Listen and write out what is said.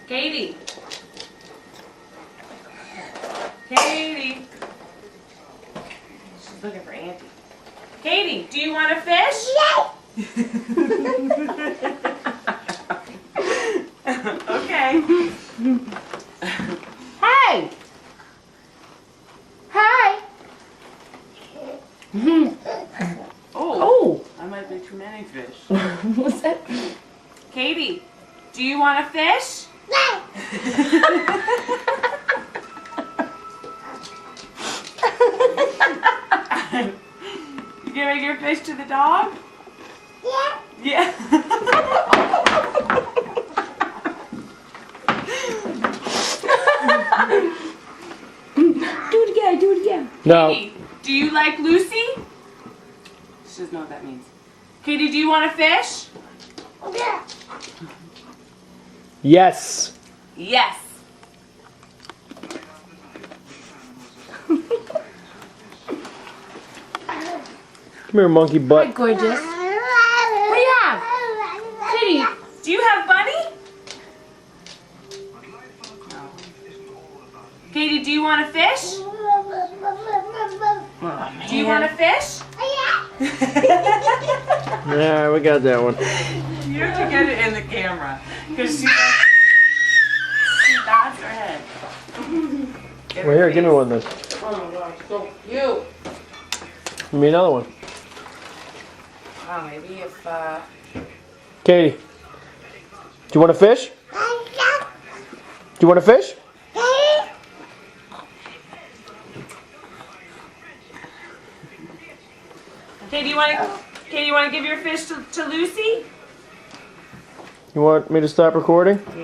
Katie. Katie. She's looking for Auntie. Katie, do you want a fish? Okay. Hey! Hi! Oh, I might be too many fish. What's that? Katie, do you want a fish? You giving your fish to the dog? Yeah. Do it again, do it again. No. Katie, do you like Lucy? She doesn't know what that means. Katie, do you want a fish? Yes. Yes. Come here, monkey Hi, butt. gorgeous. What do you have? Katie. Do you have Bunny? No. Katie, do you want a fish? Do you want a fish? Yeah, we got that one. You have to get it in the camera because she nods her head. Get Well, her here, give me face. one of those. Oh my gosh, so cute. Give me another one. Oh, maybe if Katie, do you want a fish? Do you want a fish? Katie, you want to give your fish to Lucy? You want me to stop recording? Yeah.